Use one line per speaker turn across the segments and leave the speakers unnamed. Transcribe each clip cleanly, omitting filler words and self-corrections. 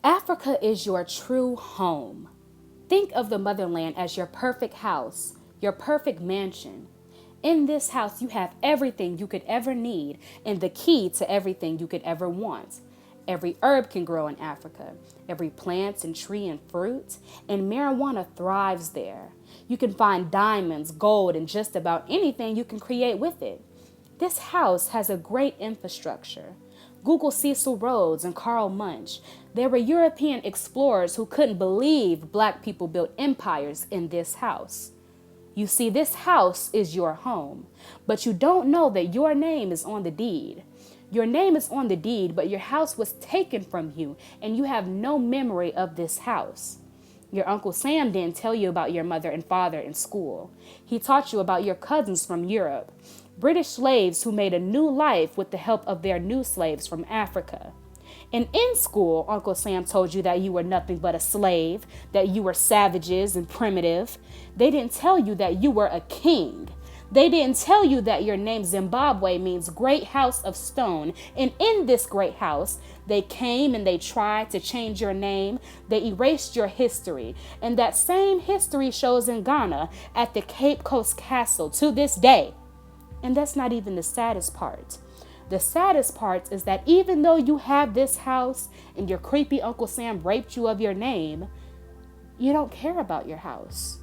Africa is your true home. Think of the motherland as your perfect house, your perfect mansion. In this house, you have everything you could ever need and the key to everything you could ever want. Every herb can grow in Africa, every plant and tree and fruit, and marijuana thrives there. You can find diamonds, gold, and just about anything you can create with it. This house has a great infrastructure. Google Cecil Rhodes and Karl Munch. They were European explorers who couldn't believe black people built empires in this house. You see, this house is your home, but you don't know that your name is on the deed. Your name is on the deed, but your house was taken from you, and you have no memory of this house. Your Uncle Sam didn't tell you about your mother and father in school. He taught you about your cousins from Europe, British slaves who made a new life with the help of their new slaves from Africa. And in school, Uncle Sam told you that you were nothing but a slave, that you were savages and primitive. They didn't tell you that you were a king. They didn't tell you that your name Zimbabwe means great house of stone. And in this great house, they came and they tried to change your name. They erased your history. And that same history shows in Ghana at the Cape Coast Castle to this day. And that's not even the saddest part. The saddest part is that even though you have this house and your creepy Uncle Sam raped you of your name, you don't care about your house.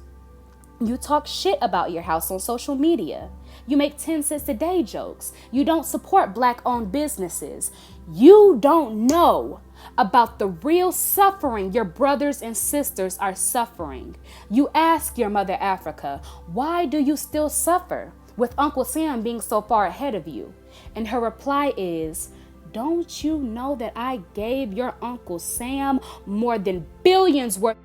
You talk shit about your house on social media. You make 10 cents a day jokes. You don't support black-owned businesses. You don't know about the real suffering your brothers and sisters are suffering. You ask your mother Africa, why do you still suffer with Uncle Sam being so far ahead of you? And her reply is, don't you know that I gave your Uncle Sam more than billions worth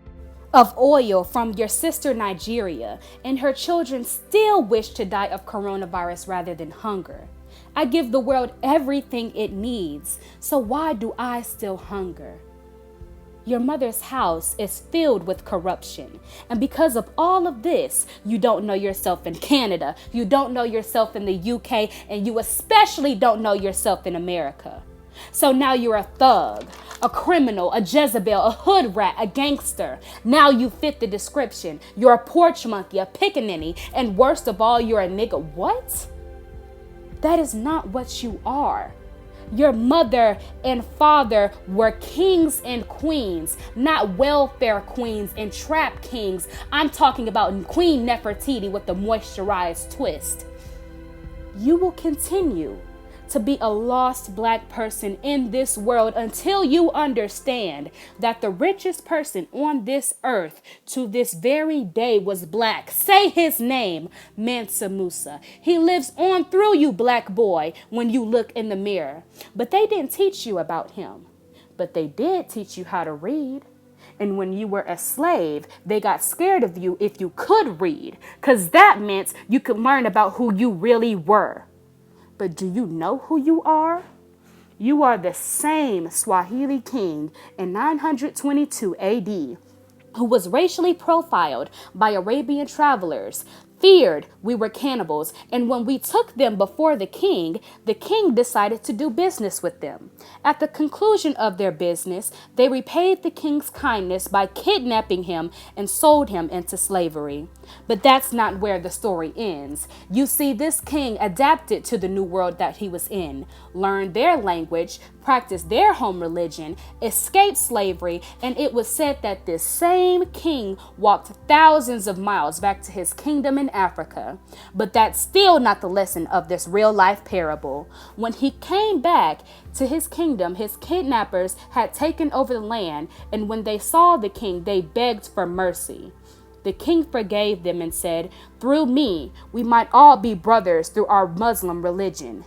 of oil from your sister Nigeria, and her children still wish to die of coronavirus rather than hunger. I give the world everything it needs, so why do I still hunger? Your mother's house is filled with corruption. And because of all of this, you don't know yourself in Canada, you don't know yourself in the UK, and you especially don't know yourself in America. So now you're a thug, a criminal, a Jezebel, a hood rat, a gangster. Now you fit the description. You're a porch monkey, a pickaninny, and worst of all, you're a nigga. What? That is not what you are. Your mother and father were kings and queens, not welfare queens and trap kings. I'm talking about Queen Nefertiti with the moisturized twist. You will continue to be a lost black person in this world until you understand that the richest person on this earth to this very day was black. Say his name, Mansa Musa. He lives on through you, black boy, when you look in the mirror. But they didn't teach you about him. But they did teach you how to read. And when you were a slave, they got scared of you if you could read, because that meant you could learn about who you really were. But do you know who you are? You are the same Swahili king in 922 AD who was racially profiled by Arabian travelers, feared we were cannibals, and when we took them before the king decided to do business with them. At the conclusion of their business, they repaid the king's kindness by kidnapping him and sold him into slavery. But that's not where the story ends. You see, this king adapted to the new world that he was in, learned their language, practiced their home religion, escaped slavery, and it was said that this same king walked thousands of miles back to his kingdom in Africa. But that's still not the lesson of this real life parable. When he came back to his kingdom, his kidnappers had taken over the land, and when they saw the king, they begged for mercy. The king forgave them and said, through me, we might all be brothers through our Muslim religion.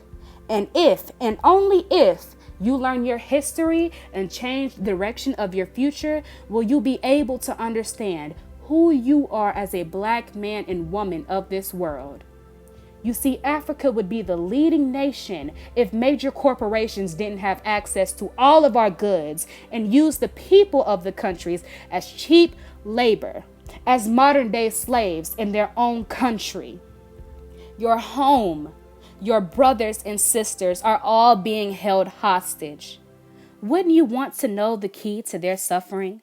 And if, and only if, you learn your history and change the direction of your future, will you be able to understand who you are as a black man and woman of this world. You see, Africa would be the leading nation if major corporations didn't have access to all of our goods and used the people of the countries as cheap labor, as modern-day slaves in their own country. Your home, your brothers and sisters are all being held hostage. Wouldn't you want to know the key to their suffering?